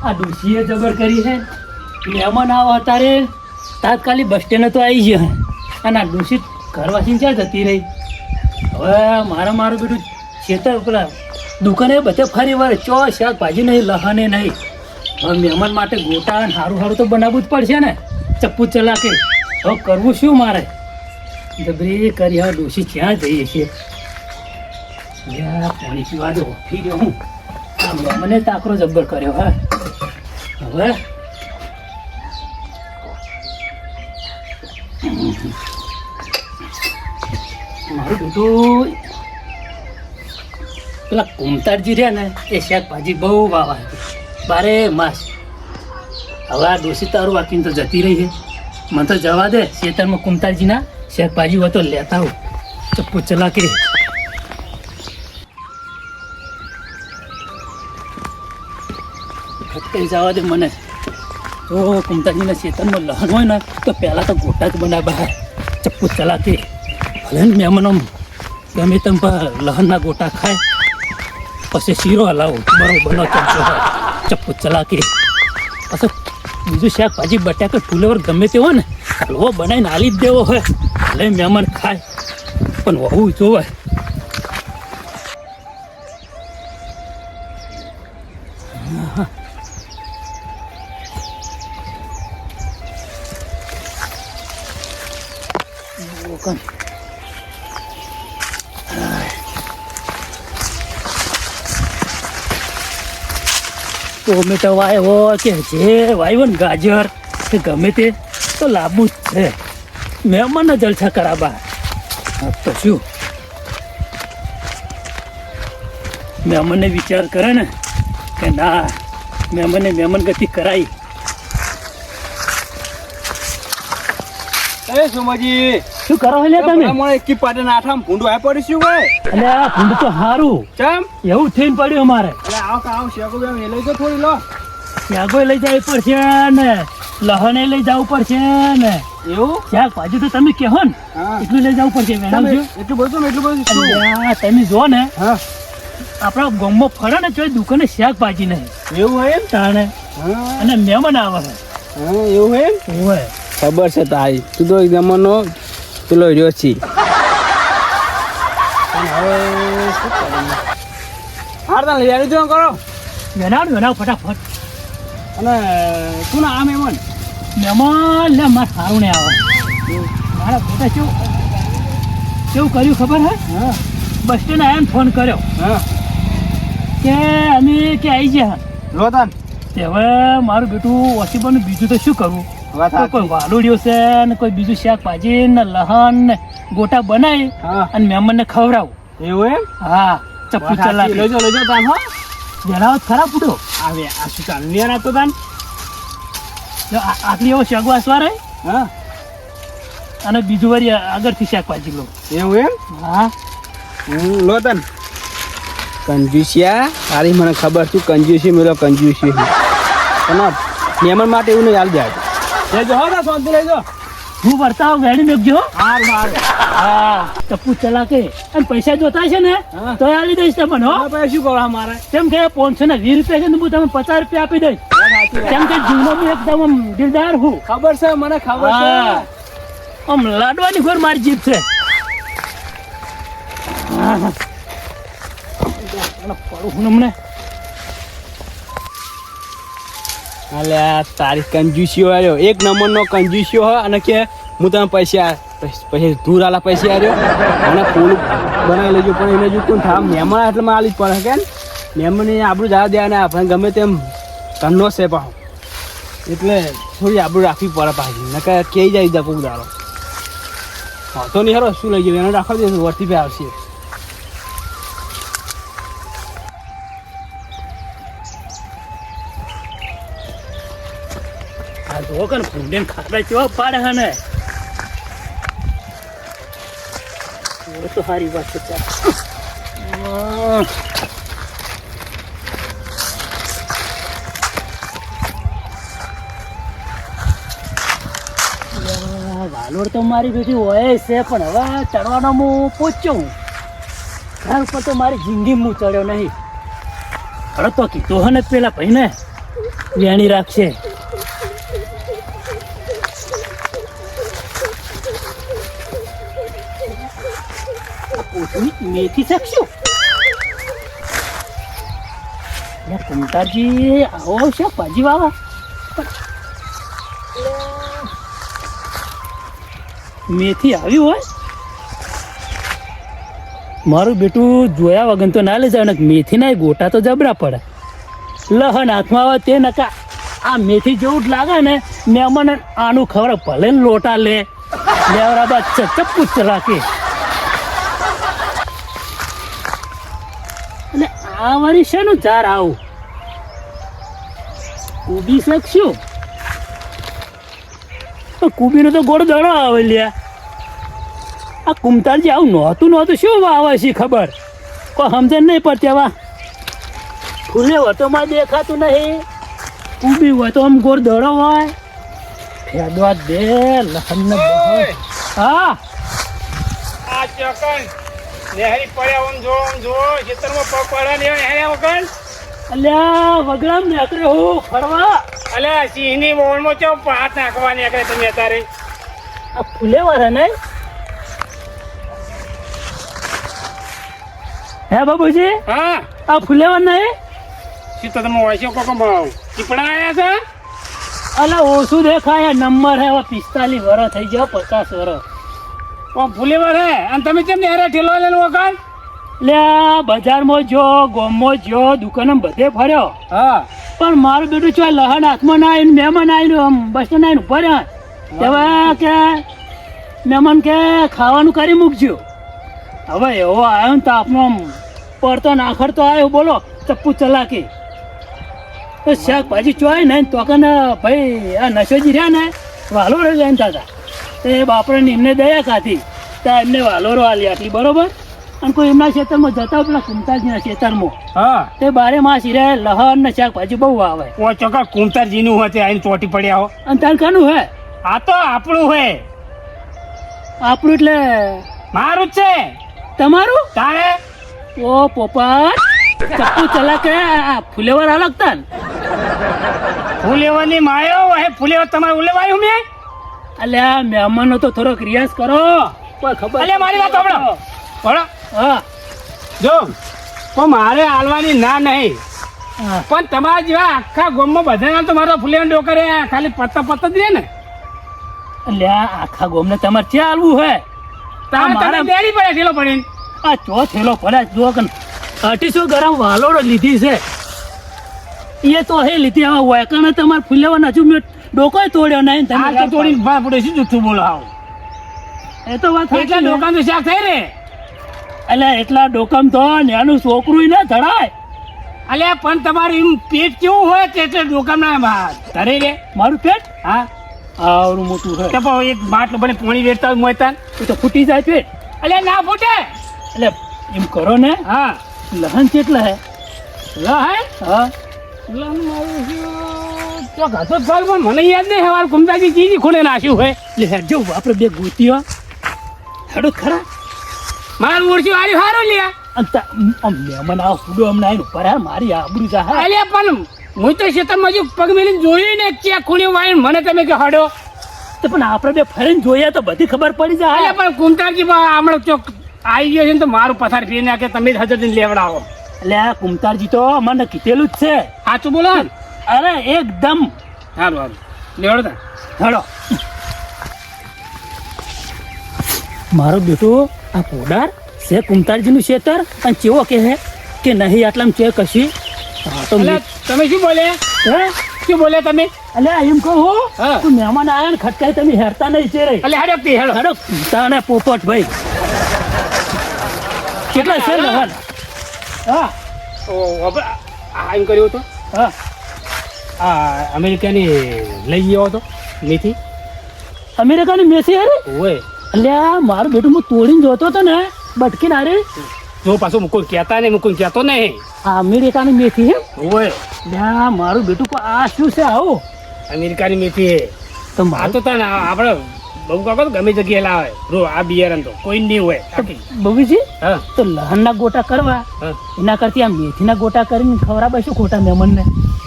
આ ડોશીએ જબર કરી છે. મહેમાન આવો અત્યારે તાત્કાલિક બસ સ્ટેન્ડ તો આવી ગયા અને આ ડોશી ઘરવાસીને ક્યાં જતી રહી. હવે મારું બેટું ખેતર પેલા દુકાને બધે ફરી વાર ચો શાકભાજી નહીં લહાને નહીં. હવે મહેમાન માટે ગોટા સારું સારું તો બનાવવું જ પડશે ને. ચપ્પુ ચલાકે હવે કરવું શું મારે? જબરી કરી હવે ડોશી ક્યાં જઈએ છીએ? પાણી પીવા દો પી ગયો હું. આ મહેમાને તાકરો જબ્બર કર્યો. હા હવે મારું બેટું પેલા કુમતારજી રહ્યા ને એ શાકભાજી બહુ વાવા બારે માસ. હવે આ ડોસી તારું વાકીને તો જતી રહી છે. મને તો જવા દે. ખેતરમાં કુમતારજીના શાકભાજી હોય તો લેતા આવું. ચપ્પુ ચલાકી કઈ જવા દે મને. તો કુમતાજીના ખેતરમાં લહન હોય ને તો પહેલાં તો ગોટા જ બનાવ્યા. ચપ્પુ ચલાકી ભલે ને મહેમાનો ગમે તેમ લહનના ગોટા ખાય પછી શીરો હલાવો બરોબર ચમચો ચપ્પુ ચલાકી. પછી બીજું શાકભાજી બટાકા ફૂલેવર ગમે તે હોય ને હલવો બનાવીને હાલી જ દેવો હોય. ભલે મહેમાન ખાય પણ હોવું જોવે. ટોમેટો વાવ્યો કે જે વાવ્યો ને ગાજર કે ગમે તે તો લાવવું જ છે. મહેમાનને જલસા કરાવવા તો શું મહેમાનને વિચાર કરે ને કે ના મહેમાન ગતિ કરાવી. અરે સોમાજી શું કરો છો તમે? મને એકી પાટે નાઠામ ભૂંડું આ પડીશું ભાઈ. એટલે આ ભૂંડ તો સારું કેમ એવું થઈને પડ્યું અમારે. એટલે આવ શેકો બે લઈ જો થોડી લો. શાકો લઈ જવી પડશે ને લહણે લઈ જવું પડશે ને. એવું શાકભાજી તો તમે કહો ને એટલું લઈ જવું પડશે. એટલું બધું તમે જો ને હા આપણા ગામમાં ફરે ને ચોય દુકાને શાકભાજી નહીં એવું હોય એમ તાણે અને મહેમાન આવે છે. એવું હોય એમ હોય ખબર છે તારી. તું તો જમાનો પેલો રહ્યો છી. હારતા લઈ આવી જો કરો વેનાવ ફટાફટ. અને તું ના આ મહેમાન મહેમાન લે મારે સારું ને આવે. મારા બેટા કેવું કર્યું ખબર હે? હા બસ સ્ટેન્ડ આવ્યા ને ફોન કર્યો હા કે અમે કે આવી ગયા રોતન. હવે મારું બેટું ઓસીબાનું બીજું તો શું કરવું? કોઈ વાલુડિયો છે ને કોઈ બીજું શાકભાજી ને લહણ ને ગોટા બનાવી અને મહેમાન ને ખવડાવું. એવું એમ? હા ચપ્પુ ચલા લેજો તાન. હો જણાવો ખરા પૂડો આવે આ શું ચાલ ને રાતો તાન. આટલી એવો શાકવાસ વારે હા અને બીજું વારી આગળથી શાકભાજી લો. એવું એમ? હા લો તન. કંજુસિયા તારી મને ખબર તું કંજુસી મેળો કંજુસી અને મહેમાન માટે એવું નહીં હાલ જાય. લેજો હો શાંતિ લેજો. હું વર્તાવ ગાડી મેકજો. હાર હા ચપ્પુ ચલાકે અને પૈસા જોતા છે ને તો આલી દઈશ તમને. હો પછી શું કરવા મારે? કેમ કે 520 રૂપિયા છે ને હું તમે 50 રૂપિયા આપી દઈશ. કેમ કે જીવનો હું એકદમ આમ દિલદાર હું. ખબર છે મને ખબર છે. આમ લાડવાની ઘર મારી જીભ છે. અલ્યા તારી કંજુસીઓ આવ્યો એક નંબરનો કંજુસીઓ હોય અને કે હું તમે પૈસા પછી દૂર આલા પૈસા આવ્યો અને ફૂલ બનાવી લેજો પણ એને જો કોણ થાય મહેમાન એટલે આલી જ પડે કે મહેમાન આપણું જવા દે ને આપણે ગમે તેમ ઘરનો છે પાછો એટલે થોડી આપણું રાખવી પડે પાછી નકર કહી જાય દપુક દાડો તો નહીં હરો શું લઈ ગયો એને રાખવા દે વર્તી પે આવશે. ભૂંડે ખાતા કેવા પાડે હે ને તો સારી વાત છે. વાલોડ તો મારી બેટી હોય છે પણ હવે ચડવાનો હું પહોંચ્યો હું ઘર ઉપર તો મારી જિંદગી હું ચડ્યો નહીં. હવે તો કીધું હે ને પેલા ભાઈ ને વેણી રાખશે. મેથી શકશું કુંતાજી, આવો છે ભાજી વાવા. મેથી આવી હોય, મારું બેટું જોયા વગર તો ના લઈ જાય ને. મેથી ના ગોટા તો જબરા પડે. લહન હાથમાં આવે તે નકા આ મેથી જેવું જ લાગે ને. મેં મને આનું ખબર ભલે ને લોટા લે લેવરા બાદ ચપ્પુ રાખે. અને આ વાળી છે નું ચાર આવું કુબી શકશું. કુબીનો તો ગોળ દડો આવે લ્યા. આ કુમતાલજી આવું નહોતું શું આવે છે ખબર કોઈ સમજણ નહીં પડતી. આવા ફૂલે વટોમાં દેખાતું નહીં. કુબી હોય તો આમ ગોળ દડો હોય. ફેદવા દે લખન. હા આ ચોકન નેહરી પડ્યા જો ખેતરમાં પગ પડ્યા ને હેર્યા વગર. અલ્યા વગડામ નીકળે હું ફરવા. અલ્યા સિંહની મોણમાં ચો હાથ નાખવા નીકળે તમે અત્યારે. આ ફૂલે વાળા નહીં હે બાબુજી? હા આ ફૂલેવા નહીં. શું તો તમે હોય છે કોકો ચીપડા આવ્યા છે? અલા ઓછું દેખાય. નંબર હે 45 વર્ષ થઈ ગયા 50 વર્ષ. ફૂલેવર હે અને તમે કેમ નેહરે ઠેલો લેલો વગર? લે બજારમાં જો ગોમમાં જો દુકાનમાં બધે ફર્યો. હા પણ મારું બેટું છો લહન હાથમાં ના આવીને મહેમાન આવીને આમ બસ સ્ટેન્ડ આવીને ઉભા રહ્યા. હવે કે મહેમાન કે ખાવાનું કરી મૂકજો. હવે એવો આવ્યો ને તો આપણો આમ પડતો નાખડતો આવ્યો. બોલો ચપ્પુ ચલાકી તો શાકભાજી ચોય ને તો કે ભાઈ આ નશોજી રહ્યા ને વાલોરો જઈને હતા તે બાપડે એમને દયા ખાધી ત્યાં એમને વાલોરો આલી આટલી બરોબર. અને કોઈ એમના ખેતરમાં જતા પેલા કુમતાજીના ખેતરમાં હા તે બારે માસ હીરે લહણ ને શાકભાજી બહુ આવે. ઓ ચોકા કુંતારજીનું હોય તે આઈને ચોટી પડ્યા હો. અને તાર કાનું હે? આ તો આપણું હે. આપણું એટલે મારું જ છે. તમારું? તારે ઓ પોપટ ચપ્પુ ચલાકે આ ફુલેવર અલગતા ને ફૂલેવરની માયો હે. ફૂલેવર તમારે ઉલેવાયું મેં? અલ્યા મહેમાનો તો થોડોક રિયાઝ કરો. કોઈ ખબર અલ્યા મારી વાત સાંભળો. ભણો હા જો પણ મારે હાલવાની ના નહીં. હા પણ તમારા જેવા આખા ગામમાં બધાના તો મારો ફૂલેવર ડોકરે ખાલી પત્તા જ રહે ને. અલ્યા આખા ગોમને તમારે ક્યાં આલવું હે? તારે તમે બેરી પડે ઠેલો પડીને. આ ચો થેલો પડ્યા જો કે 250 ગ્રામ વાલોડો લીધી છે. એ તો હે લીધી. હવે વાયકાને તમારે ફૂલેવર હજુ મેં ડોકોય તોડ્યો નહીં. આ તો તોડી ભાર પડે શું જુઠ્ઠું બોલો આવો. એ તો વાત એટલા દુકાન તો શાક થઈ રે. એટલે એટલા ડોકમ તો નાનું છોકરું ને ધડાય. અલ્યા પણ તમારું એમ પેટ કેવું હોય તે એટલે દુકાન ના ધરે રે. મારું પેટ હા આવડું મોટું છે. તો પણ એક માટલો બને પાણી વેચતા હોય મોયતા એ તો ફૂટી જાય પેટ. અલ્યા ના ફૂટે. એટલે એમ કરો ને. હા લહન કેટલા હે? હે હા લહન મારું તો ઘાતો ભાગ પણ મને યાદ નહીં. હવાર કુમતાજી ચીજી ખોલે નાખ્યું હોય. એટલે હેડજો આપણે બે ગોતીઓ હેડો ખરા. મારું ઓળખ્યું આર્યું સારું લ્યા. અને મહેમાન આવો ફૂડો અમને આવીને ઉપર હે મારી આબરૂ જા. અલ્યા પણ હું તો ખેતરમાં હજુ પગ મેલીને જોયું ને ક્યાં ખોલ્યું વાળીને મને તમે કે હડો. તો પણ આપણે બે ફરીને જોઈએ તો બધી ખબર પડી જાય. અલ્યા પણ કુમતાજી હમણાં ચોક આવી ગયો છે ને તો મારું પથાર ફેરી નાખે. તમે જ હજર દિન લેવડાવો. એટલે આ કુમતારજી તો મને કીધેલું જ છે. સાચું બોલો ને? અરે એકદમ સારું સારું લેવડો તા હેડો. મારો બેટો આ પોડાર છે કુમતારજીનું ખેતર. અને ચેવો કે હે કે નહીં આટલામાં ચે કશી. હા તો અલ્યા તમે શું બોલે? હે શું બોલે તમે? અલ્યા એમ કહું હા. તું મહેમાન આવ્યા ને ખટકાઈ તમે હેરતા નહીં છે રે. અલ્યા હેડો હેડો હેડો તાણે પોપટ ભાઈ કેટલા છે લહન? હા ઓ એમ કર્યું હતું. હા આ અમેરિકાની લઈ ગયો હતો મેથી. અમેરિકાની મેસી હે ઓય અલ્યા મારું બેટું હું તોડીને જોતો હતો ને બટકી ના રે. જો પાછું કોઈ કહેતા નહીં કોઈ કહેતો નહીં. આ અમેરિકાની મેથી હે. ઓય અલ્યા મારું બેટું પણ આ શું છે આવું? અમેરિકાની મેથી હે. તો આ મારું તો તને આપણે બહુ કાકો ગમે જગ્યાએ લાવે. રો આ બિયારણ તો કોઈ નહીં હોય. બબીજી હા તો લહણના ગોટા કરવા હા એના કરતી આ મેથીના ગોટા કરીને ખવડાવશું ખોટા મહેમાનને.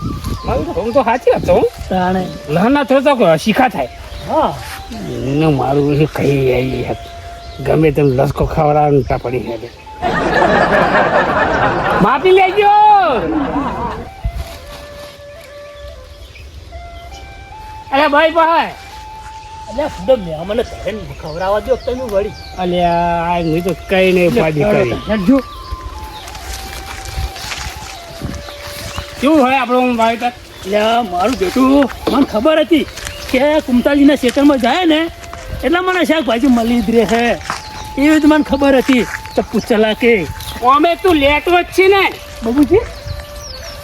હું તો સાચી વાત છું તાણે લહના થયો તો શીખા થાય હા ને મારું કઈ આવી ગમે તેમ લસકો ખવડાવતા પડી છે માપી લેજો અરે ભાઈ ભાઈ અલ્યા સુધો મને ઘરે ખવડાવવા દો તમે વળી અલ્યા મેં તો કઈ નહીં ઉપાધિ કરી જો કેવું હોય આપણું ભાઈ તક એટલે મારું બેટું મને ખબર હતી કે કુમતાજીના ખેતરમાં જાય ને એટલે મને શાકભાજી મળી જ રહે એવી જ મને ખબર હતી તો પૂછલા કે અમે તું લેતો જ છે ને બાબુજી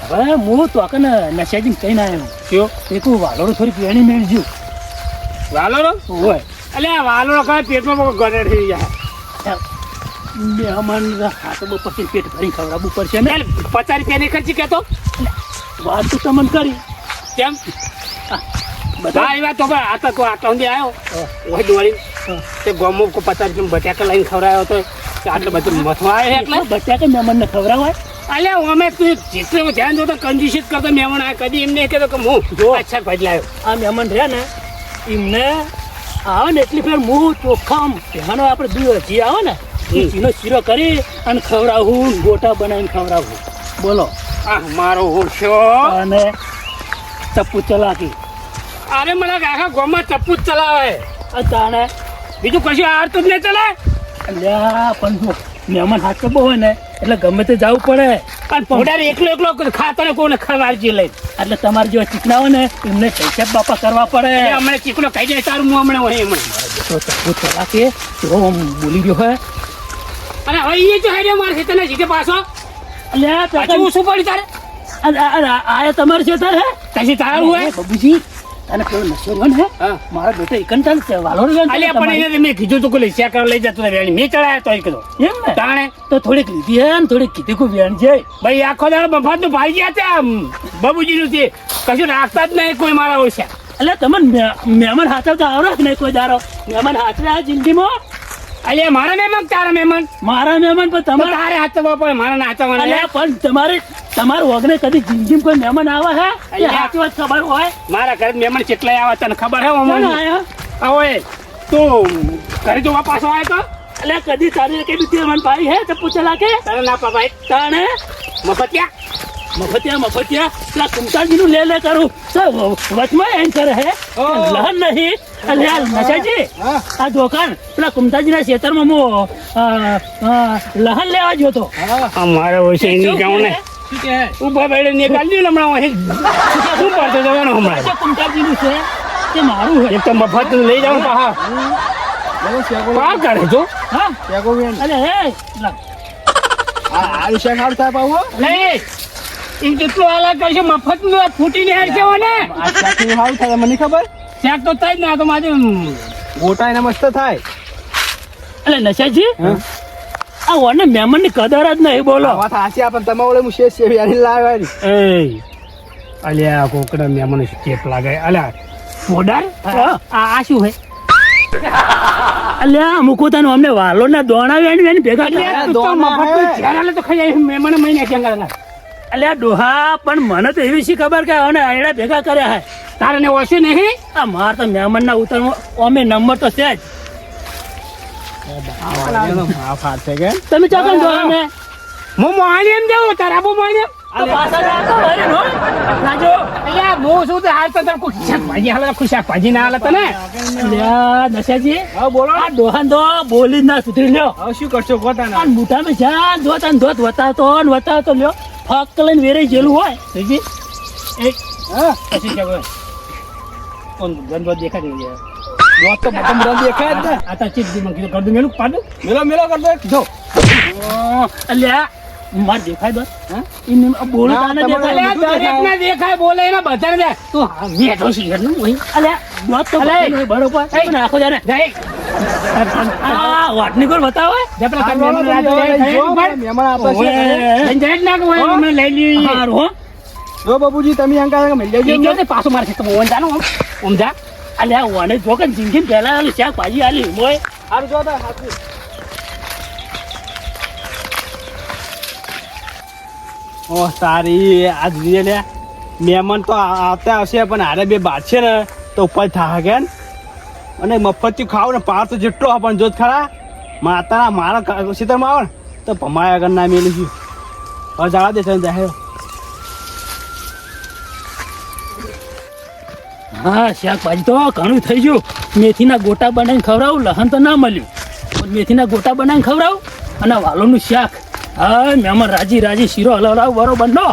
હવે હું તો આકને નશાજી કહીને આવ્યો કયો એ તું વાલોડો થોડીક વેણી મેળજો વાલોરો હોય અલ્યા વાલોરો ખાય પેટમાં ગળે થઈ જાય મહેમાન હાથ પછી પેટ ભરી ખવડાવવું પડશે ને 50 રૂપિયાની ખર્ચી કહેતો વાત તો તમને કરી કેમ બધા હા એ વાત તો આ તો આટલા સુધી આવ્યો ઓય દોડી તે ગોમો 50 રૂપિયા બટાકા લઈને ખવડાવ્યો તો આટલે બધું મથવા આવે એટલે બચ્ચા મહેમાનને ખવડાવાય અલ્યા અમે તું જેટલું ધ્યાન દો તો કંજૂસી જ કરતો મહેમાન આ કદી એમને કહેતો કે હું જો અચ્છા ભાઈ લાવ્યો આ મહેમાન રહ્યા ને એમને આવે ને એટલી ફેર હું ચોખ્ખા પહેવાનો આપણે દૂધ આવે ને એ ચીનો શીરો કરી અને ખવડાવવું ગોટા બનાવીને ખવડાવવું બોલો આ મારો હોશો અને ચપ્પુ ચલાકી અરે મને આખા ગોમાં ચપ્પુ જ ચલાવે તાણે બીજું કશું આવડતું જ નહીં ચલાવે અલ્યા પણ જો મહેમાન હાથ ચપ્પો હોય ને એટલે ગમે તે જવું પડે પણ પોડાર એકલો ખાતો ને કોઈને ખવારજી લઈ એટલે તમારે જેવા ચીકણા હોય ને એમને પૈસા બાપા કરવા પડે અમને ચીકણો ખાઈ જાય તારું હું હમણાં હોય એમણે તો ચપ્પુ ચલાકે જો બોલી ગયો હોય અને હવે એ જો હેડે મારે તને જીતે પાછો અલ્યા પાછું શું પડ્યું તારે આયા તમારે છે તારે કશી તારું હોય બાબુજી તને પેલો નશો રહ્યો ને હા મારા બેટા એકંતા છે વાલો અલ્યા પણ એને મેં કીધું તું કોઈ શેકર લઈ જતો વેણી મેં ચડાયા તો કીધું એમ ને તાણે તો થોડીક લીધી હે ને થોડીક કીધી કો વેણ છે ભાઈ આખો દાડો મફત નું ભાઈ ગયા હતા બાબુજી નું કશું રાખતા જ નહીં કોઈ મારા ઓછા એટલે તમને મહેમાન હાથવતા આવડે જ નહીં કોઈ દારો મહેમાન હાથવે આ જિંદગીમાં અલ્યા મારા મહેમાન તારા મહેમાન મારા મહેમાન પણ તમારે તારે હાથવા પડે મારા નાચવાના અલ્યા પણ તમારું વગને કદી જિંદગીમાં કોઈ મહેમાન આવે હે એ સાચી વાત ખબર હોય મારા ઘરે મહેમાન કેટલાય આવે તને ખબર હે કોણ અમને આયા હવે તું ઘરે જોવા પાછો આવ્યો તો અલ્યા કદી તારી કે બી મહેમાન પાઈ હે ચપ્પુ ચલા કે તારે ના પાપાય તાણે મફતિયા મફતિયા પેલા કુમતાજી નું લે કરું તો વચમાં એમ કરે હે લહન નહીં અલ્યા નશાજી આ દુકાન પેલા કુમતાજી ના ખેતરમાં હું લહન લેવા ગયો તો અમારે ઓછે નહીં જાઉં ને ઉભા બેડે નીકાળી દઉં હમણાં અહીં શું પડતો જવાનો હમણાં કુમતાજી નું છે તે મારું હે એક તો મફત લઈ જાઉં પાહા પાર કરે છો હા અરે હે નહીં એમ કેટલું હાલા કરશે મફત નું ફૂટીને હેર છે ને મને ખબર શાક તો થાય જ ને આ તો મારે ગોટા એને મસ્ત થાય અલે નશાજી આ ઓને મહેમાન ની કદર જ નહીં બોલો વાત હાચી આપણ તમે ઓલે હું શેષ છે યાર લાવવાની એ અલ્યા કોકડા મેમન સ્ટેપ લાગે અલ્યા મોડાર આ શું હે અલ્યા મૂકો તને અમને વાલો ના દોણા વેણી ભેગા અલ્યા તો મફત જ્યારે તો ખાઈ મેમન મહિને કેમ કરે અલ્યા ડોહા પણ મને તો એવી શી ખબર કે અને આયડા ભેગા કર્યા હે તારે ને ઓછું નહીં આ માર તો મહેમાન ના ઉતરમાં અમે નંબર તો છે જ તમે ચોકન દો ને હું મોહાણી એમ જાઉં તારા આબુ મોહાણી પાછા જાતો વરે નો રાજો અલ્યા હું શું તો હાલ તો તાર કોઈ શાકભાજી હાલ કોઈ શાકભાજી ના હાલ ને અલ્યા દશાજી હા બોલો આ ડોહાન તો બોલી જ ના સુધરી લ્યો હવે શું કરશો ગોટા આ મોટામાં જ્યાં જોત અને ધોત વતાવતો લ્યો ફક્ત લઈને વેરાઈ ગયેલું હોય જોજી એક પછી કે કોણ ગંદો દેખાડી રહ્યા ગોટ તો બટમ રંગ દેખાય જ ને આ તા ચીજ દી મંગી કર દઉં મેલું પાડું મેલો કરતો જો અલ્યા માર દેખાય બસ ઇને બોલતા ન દેખાય અલ્યા દરેક ના દેખાય બોલે એના બધાને દે તું મેઠો શિખર નું હોય અલ્યા દોત તો બરોબર નાખો જાને જય આ વાટની કોર બતાવે જપરા તાર મેમન રાજ મહેમાન આપે છે જય ના કોઈ મને લઈ લી હારું હો જો બાબુજી તમે અંકા મળી ઈ જજો જો પાછો માર છે તો ઓન જાનો ઓમ જા અલ્યા ઓને જોકન જિંદગી પહેલા આલી શાકભાજી આલી મોય હારું જો તા હાથું ઓ તારી આજ લે મહેમાન તો આવતા આવશે પણ હારે બે બાદ છે ને તો ઉપર થા કે અને મફતથી ખાવ ને પાર તો જેટલો પણ જોત ખરા માતાના મારા સીતરમાં આવે ને તો ભમાયા આગળ ના મેલું છું હવે જવા દે છે જાહેર હા શાકભાજી તો ઘણું થઈ ગયું મેથીના ગોટા બનાવીને ખવડાવું લહન તો ના મળ્યું પણ મેથીના ગોટા બનાવીને ખવડાવું અને વાલોનું શાક હા મહેમાન રાજી રાજી શીરો હલાવડાવું બરોબર નો